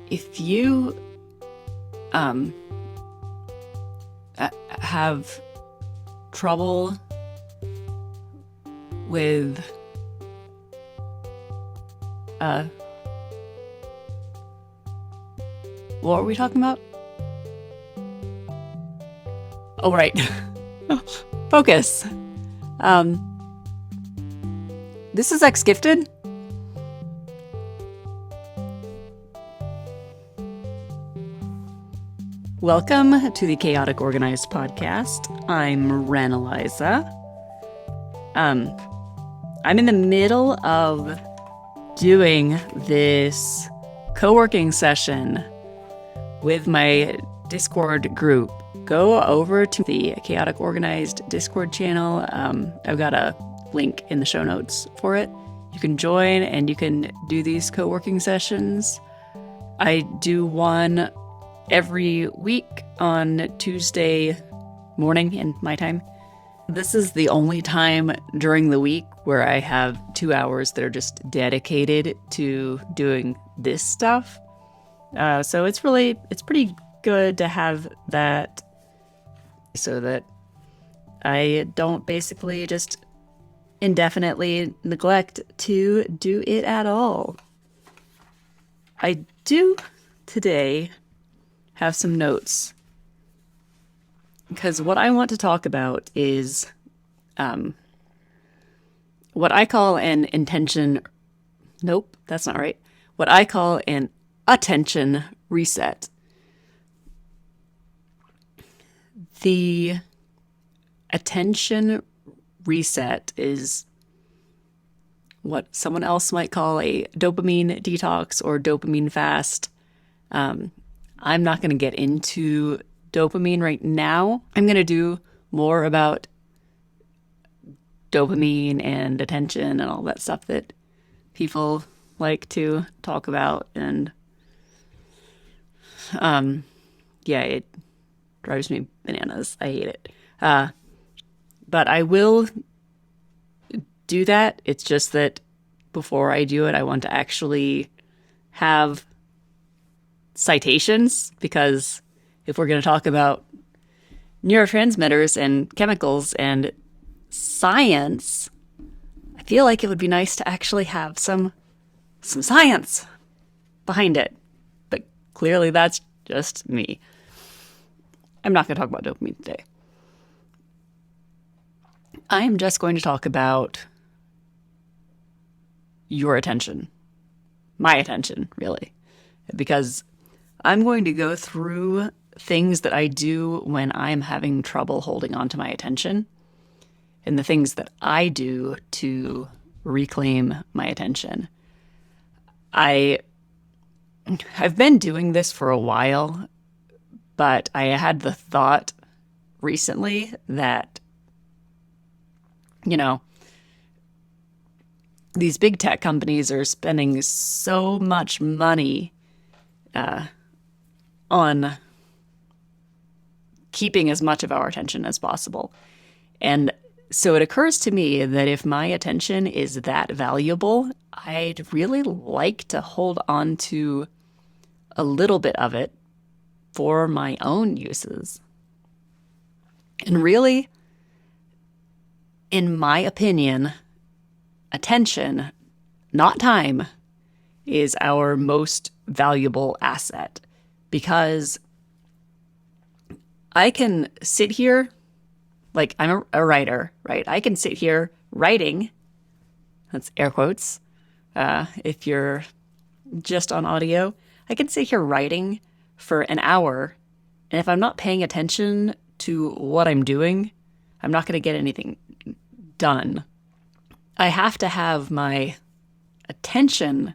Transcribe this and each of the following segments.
if you have trouble with what were we talking about? Oh, right. Focus. This is X Gifted. Welcome to the Chaotic Organized podcast. I'm Ren Eliza. I'm in the middle of doing this co-working session with my Discord group. Go over to the Chaotic Organized Discord channel. I've got a link in the show notes for it. You can join and you can do these co-working sessions. I do one every week on Tuesday morning in my time. This is the only time during the week where I have 2 hours that are just dedicated to doing this stuff. So it's pretty good to have that so that I don't basically just indefinitely neglect to do it at all. I do today have some notes because what I want to talk about is what I call an intention. Nope, that's not right. What I call an attention reset. The attention reset is what someone else might call a dopamine detox or dopamine fast. I'm not going to get into dopamine right now. I'm going to do more about dopamine and attention and all that stuff that people like to talk about. And yeah, it drives me bananas. I hate it. But I will do that. It's just that before I do it, I want to actually have citations, because if we're going to talk about neurotransmitters and chemicals and science, I feel like it would be nice to actually have some science behind it. But clearly that's just me. I'm not going to talk about dopamine today. I'm just going to talk about your attention. My attention, really. Because I'm going to go through things that I do when I'm having trouble holding on to my attention and the things that I do to reclaim my attention. I've been doing this for a while, but I had the thought recently that, these big tech companies are spending so much money on keeping as much of our attention as possible. And so it occurs to me that if my attention is that valuable, I'd really like to hold on to a little bit of it for my own uses. And really, in my opinion, attention, not time, is our most valuable asset, because I can sit here, like I'm a writer, right? I can sit here writing, that's air quotes, if you're just on audio, I can sit here writing for an hour, and if I'm not paying attention to what I'm doing, I'm not going to get anything done. I have to have my attention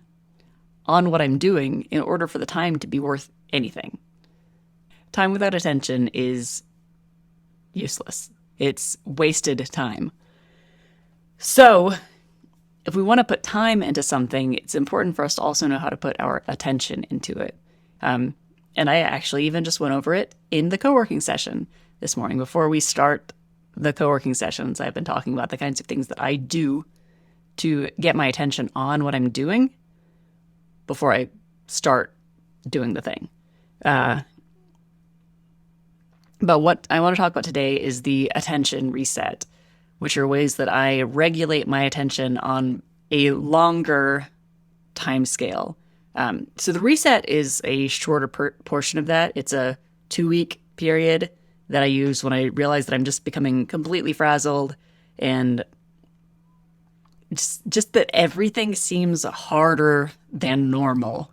on what I'm doing in order for the time to be worth anything. Time without attention is useless. It's wasted time. So, if we want to put time into something, it's important for us to also know how to put our attention into it. And I actually even just went over it in the co-working session this morning. Before we start the co-working sessions, I've been talking about the kinds of things that I do to get my attention on what I'm doing before I start doing the thing. But what I want to talk about today is the attention reset, which are ways that I regulate my attention on a longer time scale. So the reset is a shorter portion of that. It's a 2-week period that I use when I realize that I'm just becoming completely frazzled and just that everything seems harder than normal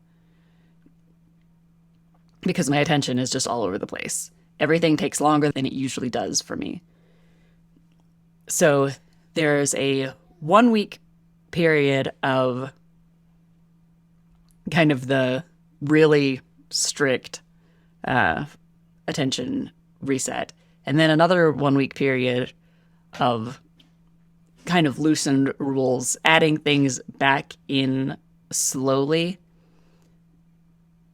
because my attention is just all over the place. Everything takes longer than it usually does for me. So there's a 1-week period of kind of the really strict attention reset. And then another 1-week period of kind of loosened rules, adding things back in slowly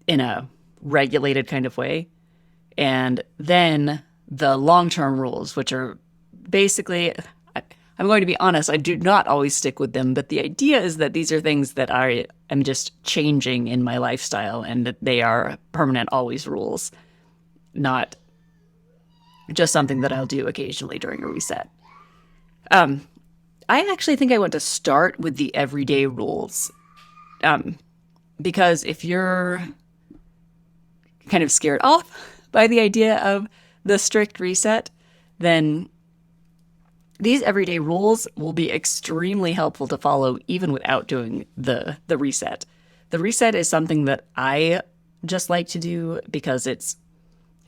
in a regulated kind of way. And then the long-term rules, which are basically, I'm going to be honest, I do not always stick with them, but the idea is that these are things that I am just changing in my lifestyle and that they are permanent always rules, not just something that I'll do occasionally during a reset. I actually think I want to start with the everyday rules, because if you're kind of scared off by the idea of the strict reset, then these everyday rules will be extremely helpful to follow even without doing the reset. The reset is something that I just like to do because it's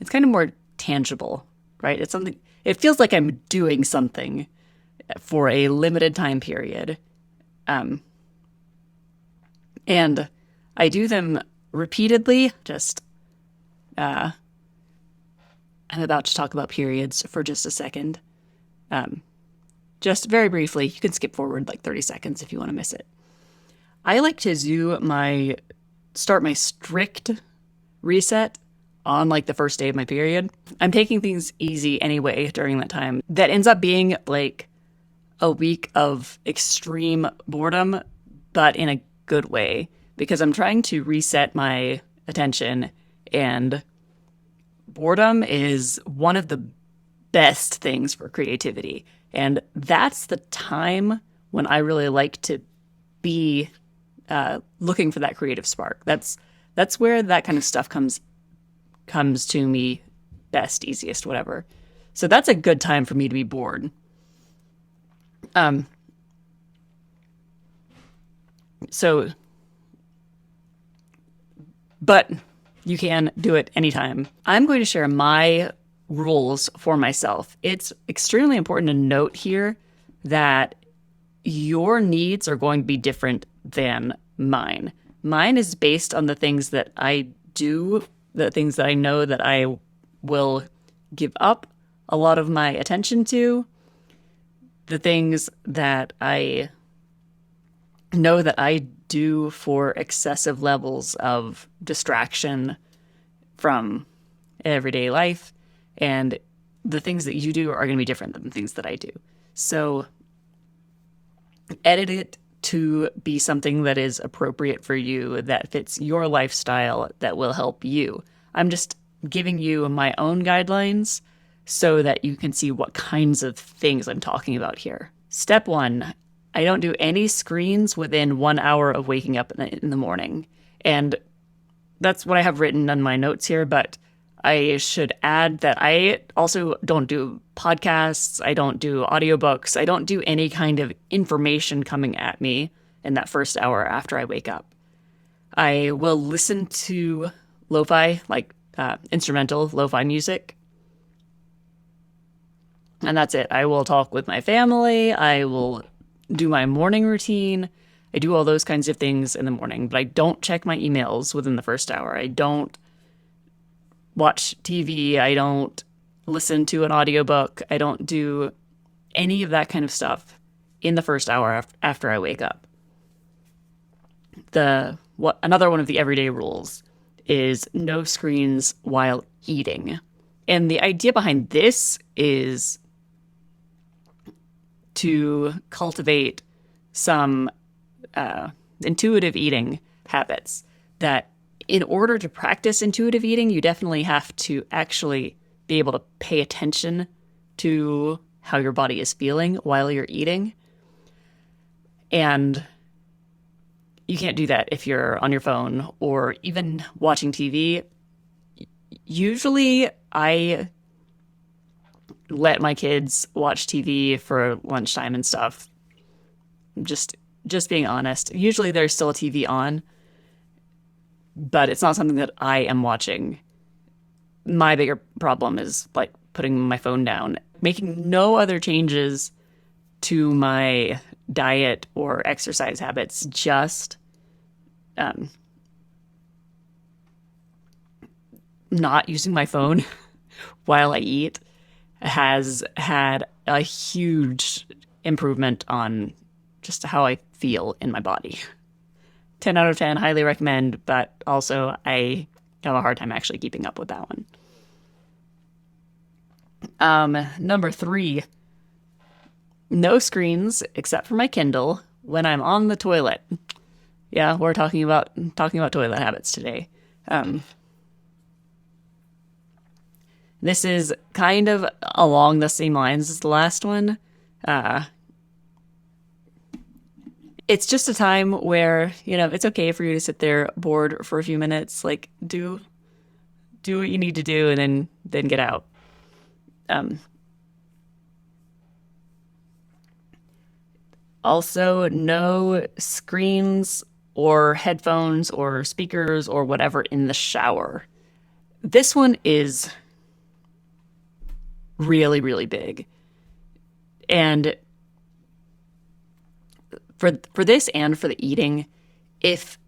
kind of more tangible, right? It's something, it feels like I'm doing something for a limited time period. And I do them repeatedly. I'm about to talk about periods for just a second. Just very briefly, you can skip forward like 30 seconds if you want to miss it. I like to start my strict reset on like the first day of my period. I'm taking things easy anyway during that time. That ends up being like a week of extreme boredom, but in a good way, because I'm trying to reset my attention, and boredom is one of the best things for creativity. And that's the time when I really like to be looking for that creative spark. That's where that kind of stuff comes to me best, easiest, whatever. So that's a good time for me to be bored. But you can do it anytime. I'm going to share my rules for myself. It's extremely important to note here that your needs are going to be different than mine. Mine is based on the things that I do, the things that I know that I will give up a lot of my attention to, the things that I know that I do for excessive levels of distraction from everyday life, and the things that you do are going to be different than the things that I do. So edit it to be something that is appropriate for you, that fits your lifestyle, that will help you. I'm just giving you my own guidelines so that you can see what kinds of things I'm talking about here. Step 1, I don't do any screens within 1 hour of waking up in the morning. And that's what I have written on my notes here, but I should add that I also don't do podcasts, I don't do audiobooks, I don't do any kind of information coming at me in that first hour after I wake up. I will listen to lo-fi, like instrumental lo-fi music, and that's it. I will talk with my family, I will do my morning routine, I do all those kinds of things in the morning, but I don't check my emails within the first hour. I don't watch TV, I don't listen to an audiobook, I don't do any of that kind of stuff in the first hour after I wake up. Another one of the everyday rules is no screens while eating. And the idea behind this is to cultivate some intuitive eating habits that in order to practice intuitive eating, you definitely have to actually be able to pay attention to how your body is feeling while you're eating. And you can't do that if you're on your phone or even watching TV. Usually I let my kids watch TV for lunchtime and stuff. Just being honest. Usually there's still a TV on, but it's not something that I am watching. My bigger problem is like putting my phone down, making no other changes to my diet or exercise habits, just not using my phone while I eat has had a huge improvement on just how I feel in my body. 10 out of 10, highly recommend, but also I have a hard time actually keeping up with that one. Number 3, no screens except for my Kindle when I'm on the toilet. Yeah, we're talking about toilet habits today. This is kind of along the same lines as the last one. It's just a time where, it's okay for you to sit there bored for a few minutes, like do what you need to do and then get out. Also, no screens or headphones or speakers or whatever in the shower. This one is really, really big. And for this and for the eating, if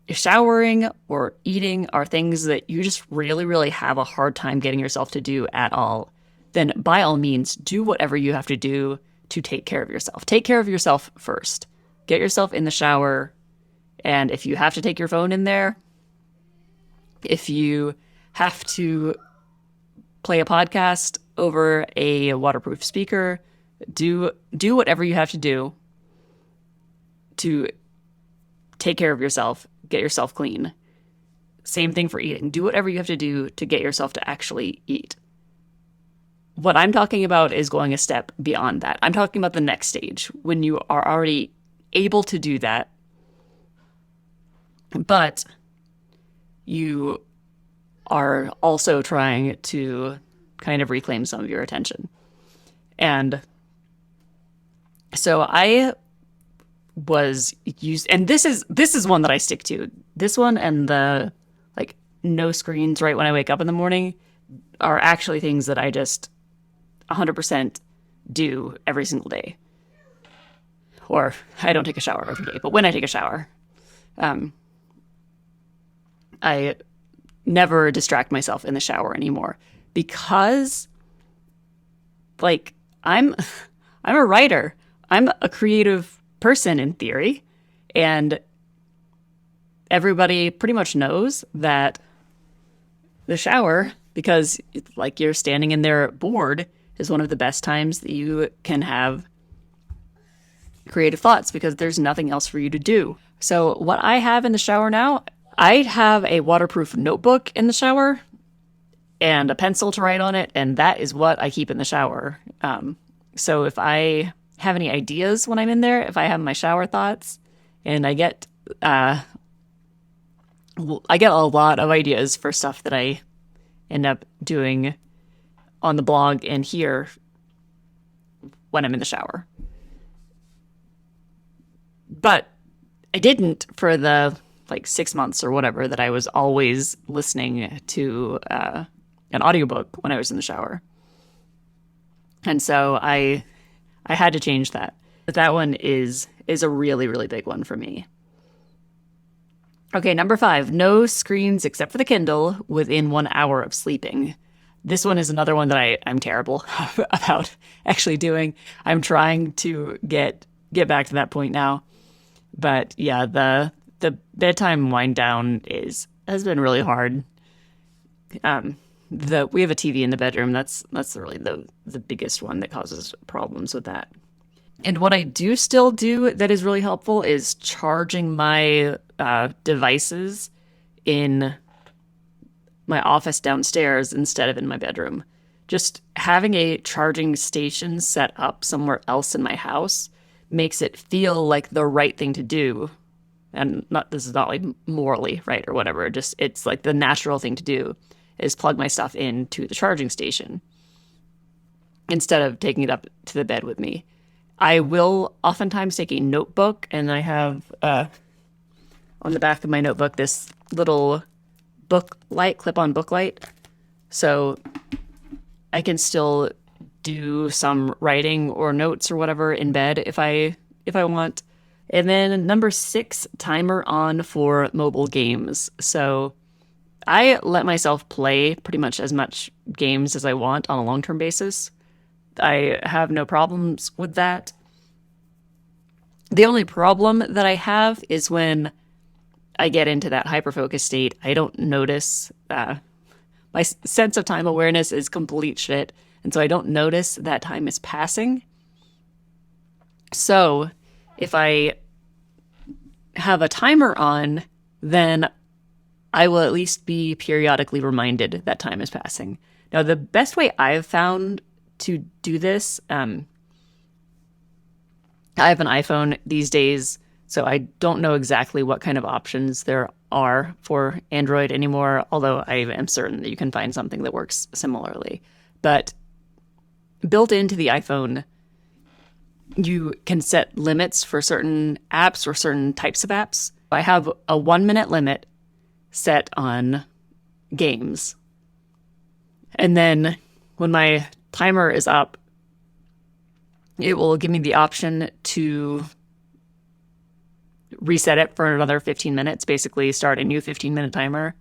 showering or eating are things that you just really, really have a hard time getting yourself to do at all, then by all means, do whatever you have to do to take care of yourself. Take care of yourself first. Get yourself in the shower. And if you have to take your phone in there, if you have to play a podcast over a waterproof speaker, do whatever you have to do to take care of yourself, get yourself clean. Same thing for eating. Do whatever you have to do to get yourself to actually eat. What I'm talking about is going a step beyond that. I'm talking about the next stage, when you are already able to do that, but you are also trying to kind of reclaim some of your attention. And so I was used, and this is one that I stick to. This one and the no screens right when I wake up in the morning are actually things that I just 100% do every single day. Or I don't take a shower every day, but when I take a shower, I never distract myself in the shower anymore, because I'm a writer. I'm a creative person in theory, and everybody pretty much knows that the shower, because you're standing in there bored, is one of the best times that you can have creative thoughts, because there's nothing else for you to do. So what I have in the shower now, I have a waterproof notebook in the shower and a pencil to write on it, and that is what I keep in the shower. So if I have any ideas when I'm in there, if I have my shower thoughts, and I get a lot of ideas for stuff that I end up doing on the blog and here when I'm in the shower. But I didn't for the 6 months or whatever that I was always listening to an audiobook when I was in the shower. And so I had to change that. But that one is a really, really big one for me. Okay, number 5, no screens except for the Kindle within 1 hour of sleeping. This one is another one that I'm terrible about actually doing. I'm trying to get back to that point now. But yeah, the bedtime wind down has been really hard. We have a TV in the bedroom. That's really the biggest one that causes problems with that. And what I do still do that is really helpful is charging my devices in my office downstairs instead of in my bedroom. Just having a charging station set up somewhere else in my house makes it feel like the right thing to do. And this is not like morally right or whatever. Just it's like the natural thing to do is plug my stuff into the charging station instead of taking it up to the bed with me. I will oftentimes take a notebook, and I have on the back of my notebook this little book light, clip-on book light. So I can still do some writing or notes or whatever in bed if I want. And then number 6, timer on for mobile games. So I let myself play pretty much as much games as I want on a long-term basis. I have no problems with that. The only problem that I have is when I get into that hyper-focus state, I don't notice, my sense of time awareness is complete shit. And so I don't notice that time is passing. So if I have a timer on, then I will at least be periodically reminded that time is passing. Now, the best way I've found to do this, I have an iPhone these days, so I don't know exactly what kind of options there are for Android anymore, although I am certain that you can find something that works similarly. But built into the iPhone, you can set limits for certain apps or certain types of apps. I have a 1-minute limit set on games. And then when my timer is up, it will give me the option to reset it for another 15 minutes, basically start a new 15-minute timer.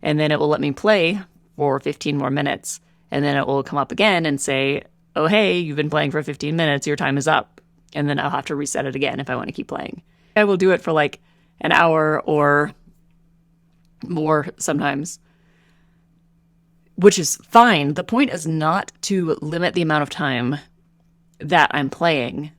And then it will let me play for 15 more minutes. And then it will come up again and say, oh, hey, you've been playing for 15 minutes, your time is up. And then I'll have to reset it again if I want to keep playing. I will do it for like an hour or more sometimes, which is fine. The point is not to limit the amount of time that I'm playing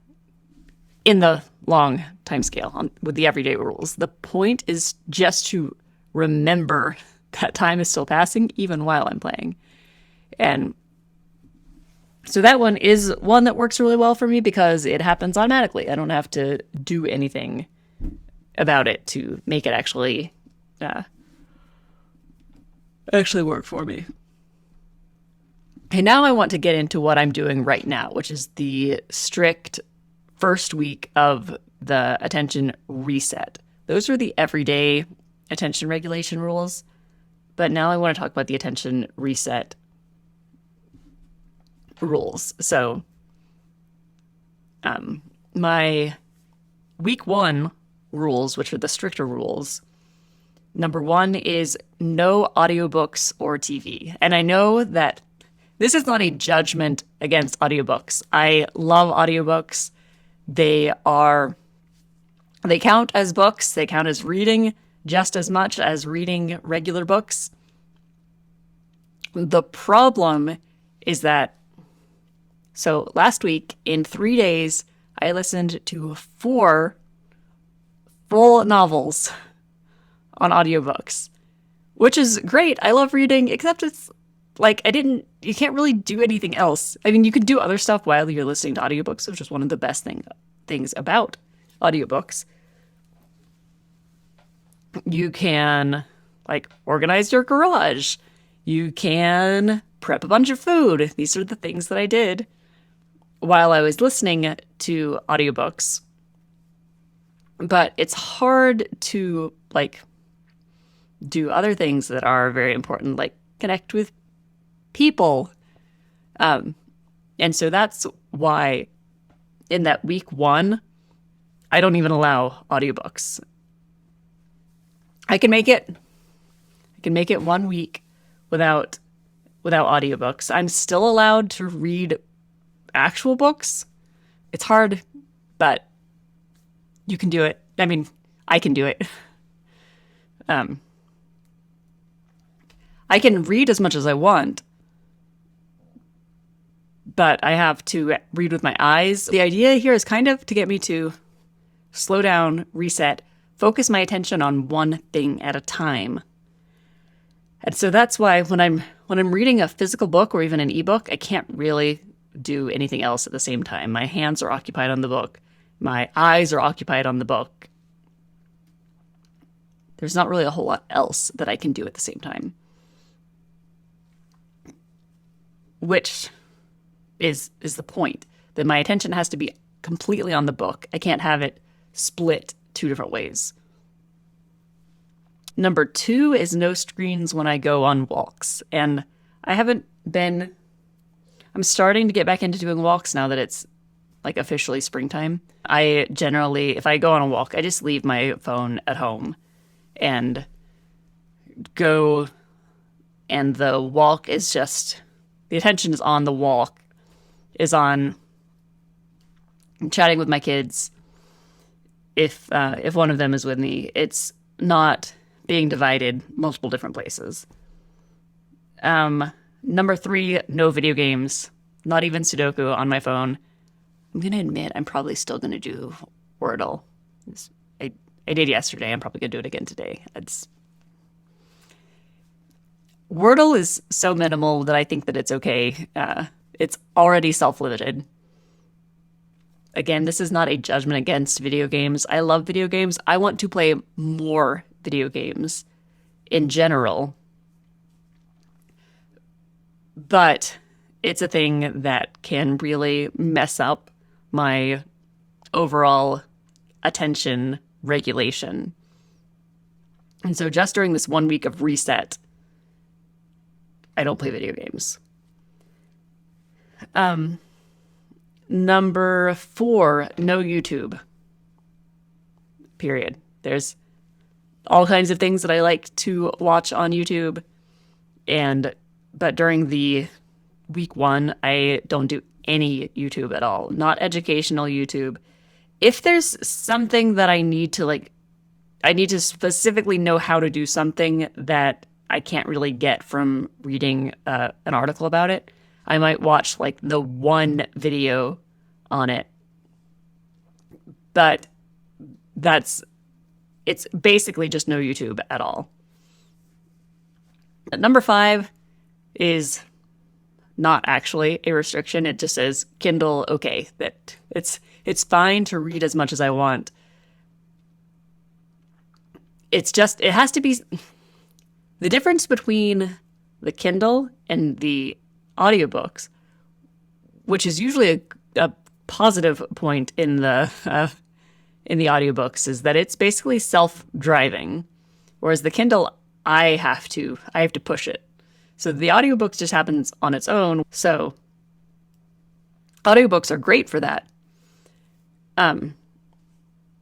in the long time scale with the everyday rules. The point is just to remember that time is still passing even while I'm playing. And so that one is one that works really well for me because it happens automatically. I don't have to do anything about it to make it actually work for me. Okay, now I want to get into what I'm doing right now, which is the strict first week of the attention reset. Those are the everyday attention regulation rules. But now I want to talk about the attention reset rules. So my week 1 rules, which are the stricter rules, number 1 is no audiobooks or TV. And I know that this is not a judgment against audiobooks. I love audiobooks. They count as books. They count as reading just as much as reading regular books. The problem is that, so last week, in 3 days, I listened to 4 full novels on audiobooks, which is great. I love reading, except it's like you can't really do anything else. I mean, you can do other stuff while you're listening to audiobooks, which is one of the best things about audiobooks. You can organize your garage. You can prep a bunch of food. These are the things that I did while I was listening to audiobooks. But it's hard to do other things that are very important, like connect with people. And so that's why in that week 1, I don't even allow audiobooks. I can make it 1 week without audiobooks. I'm still allowed to read actual books. It's hard, but you can do it. I mean, I can do it. I can read as much as I want, but I have to read with my eyes. The idea here is kind of to get me to slow down, reset, focus my attention on one thing at a time. And so that's why when I'm reading a physical book or even an ebook, I can't really do anything else at the same time. My hands are occupied on the book. My eyes are occupied on the book. There's not really a whole lot else that I can do at the same time. Which is the point, that my attention has to be completely on the book. I can't have it split two different ways. Number 2 is no screens when I go on walks. And I'm starting to get back into doing walks now that it's like officially springtime. I generally, if I go on a walk, I just leave my phone at home and go, and the walk is just, the attention is on the walk, is on chatting with my kids. If one of them is with me, it's not being divided multiple different places. Number 3, no video games, not even Sudoku on my phone. I'm going to admit I'm probably still going to do Wordle. I did yesterday. I'm probably going to do it again today. Wordle is so minimal that I think that it's okay. It's already self-limited. Again, this is not a judgment against video games. I love video games. I want to play more video games in general. But it's a thing that can really mess up my overall attention regulation. And so just during this 1 week of reset, I don't play video games. Number 4, no YouTube. Period. There's all kinds of things that I like to watch on YouTube, but during the week 1, I don't do any YouTube at all. Not educational YouTube. If there's something that I need to specifically know how to do something that I can't really get from reading an article about it, I might watch like the one video on it. But it's basically just no YouTube at all. Number 5 is not actually a restriction. It just says Kindle okay, that it's fine to read as much as I want. It has to be the difference between the Kindle and the audiobooks, which is usually a positive point in the audiobooks, is that it's basically self-driving, whereas the Kindle, I have to push it. So the audiobooks just happens on its own. So audiobooks are great for that.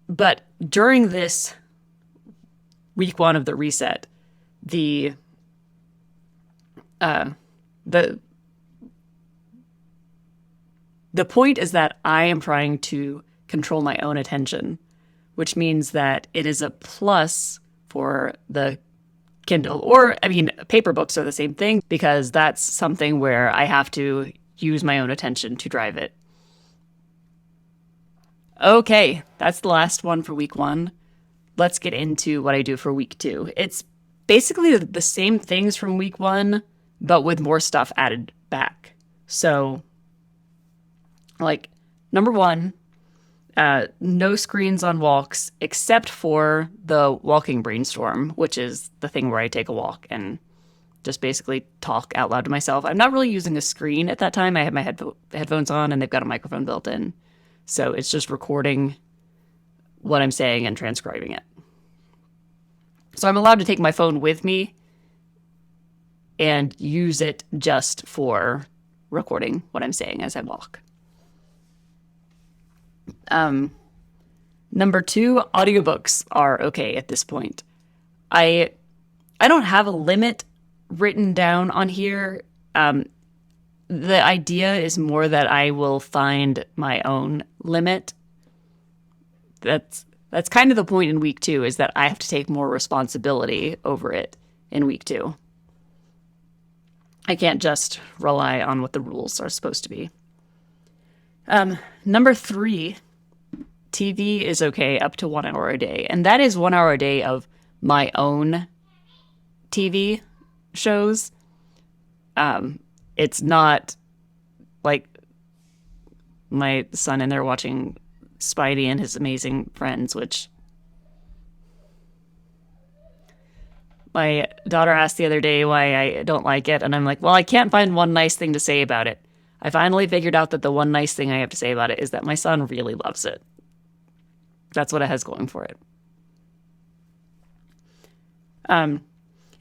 But during this week 1 of the reset, the point is that I am trying to control my own attention, which means that it is a plus for the Kindle, or paper books are the same thing, because that's something where I have to use my own attention to drive it. Okay, that's the last one for week 1. Let's get into what I do for week 2. It's basically the same things from week 1, but with more stuff added back. So, like, number 1, no screens on walks except for the walking brainstorm, which is the thing where I take a walk and just basically talk out loud to myself. I'm not really using a screen at that time. I have my headphones on and they've got a microphone built in. So it's just recording what I'm saying and transcribing it. So I'm allowed to take my phone with me and use it just for recording what I'm saying as I walk. Number 2, audiobooks are okay at this point. I don't have a limit written down on here. The idea is more that I will find my own limit. That's kind of the point in week 2, is that I have to take more responsibility over it in week 2. I can't just rely on what the rules are supposed to be. Number 3, TV is okay up to 1 hour a day. And that is 1 hour a day of my own TV. shows. It's not like my son and they're watching Spidey and His Amazing Friends, which my daughter asked the other day why I don't like it, and I'm like, well, I can't find one nice thing to say about it. I finally figured out that the one nice thing I have to say about it is that my son really loves it. That's what it has going for it. And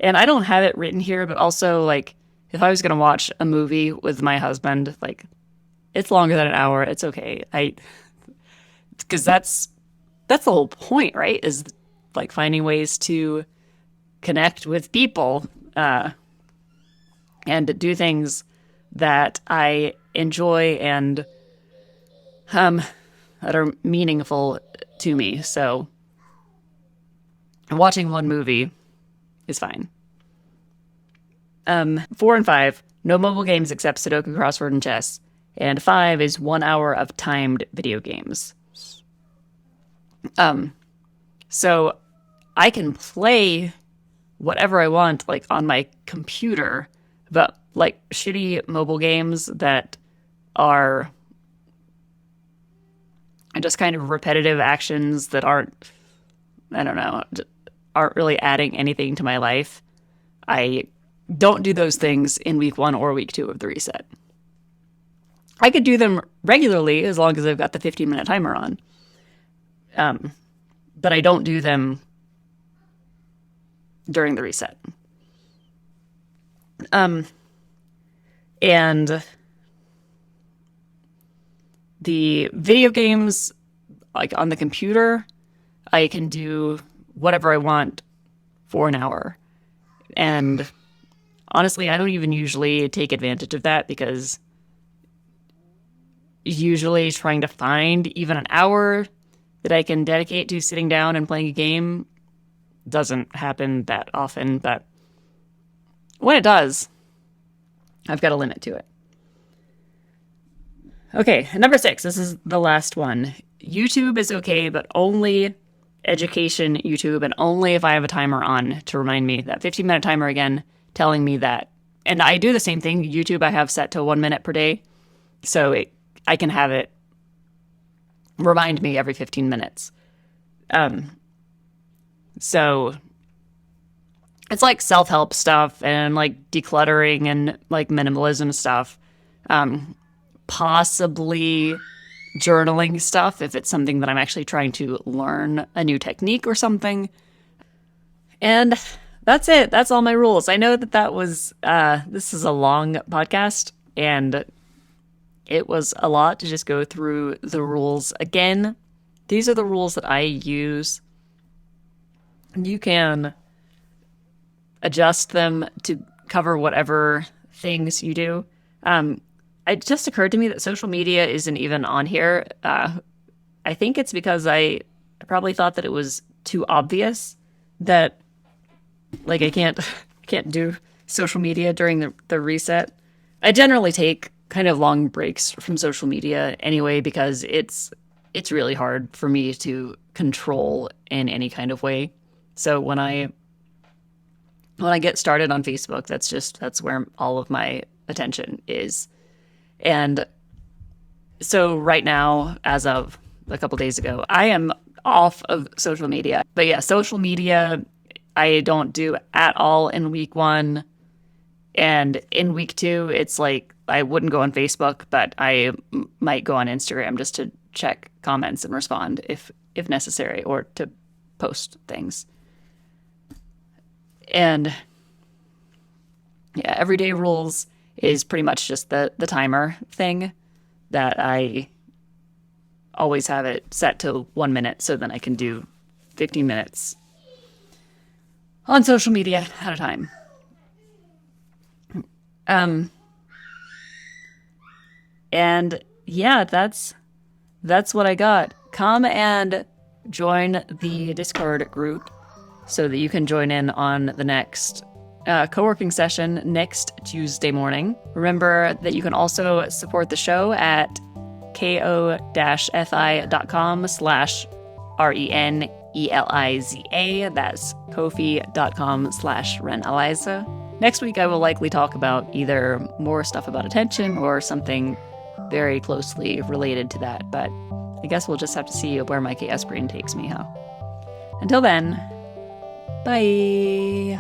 I don't have it written here, but also, like, if I was going to watch a movie with my husband, like, it's longer than an hour. It's okay. Because that's the whole point, right? Is like finding ways to connect with people and do things that I enjoy and that are meaningful to me. So watching one movie is fine. 4 and 5, no mobile games except Sudoku, crossword, and chess. And 5 is 1 hour of timed video games. So I can play whatever I want, like, on my computer, but, like, shitty mobile games that are just kind of repetitive actions that aren't really adding anything to my life. I don't do those things in week 1 or week 2 of the reset. I could do them regularly as long as I've got the 15-minute timer on. But I don't do them during the reset. And the video games, like on the computer, I can do whatever I want for an hour. And honestly, I don't even usually take advantage of that because usually trying to find even an hour that I can dedicate to sitting down and playing a game doesn't happen that often, but when it does, I've got a limit to it. Okay, number 6, this is the last one. YouTube is okay, but only education YouTube, and only if I have a timer on to remind me, that 15-minute timer again, telling me that. And I do the same thing. YouTube I have set to 1 minute per day, so I can have it remind me every 15 minutes. So it's like self-help stuff and like decluttering and like minimalism stuff. Possibly journaling stuff if it's something that I'm actually trying to learn a new technique or something. And that's it. That's all my rules. I know that was, this is a long podcast and it was a lot to just go through the rules again. These are the rules that I use. You can adjust them to cover whatever things you do. It just occurred to me that social media isn't even on here. I think it's because I probably thought that it was too obvious that, like, I can't do social media during the reset. I generally take kind of long breaks from social media anyway because it's really hard for me to control in any kind of way. So when I get started on Facebook, that's where all of my attention is. And so right now, as of a couple days ago, I am off of social media. But yeah, social media, I don't do at all in week 1. And in week 2, it's like I wouldn't go on Facebook, but I might go on Instagram just to check comments and respond if necessary, or to post things. And yeah, everyday rules is pretty much just the timer thing that I always have it set to 1 minute so then I can do 15 minutes on social media at a time. And yeah, that's what I got. Come and join the Discord group so that you can join in on the next co-working session next Tuesday morning. Remember that you can also support the show at ko-fi.com/RENELIZA. That's ko-fi.com/RenEliza. Next week, I will likely talk about either more stuff about attention or something very closely related to that. But I guess we'll just have to see where my chaos brain takes me, huh? Until then, bye.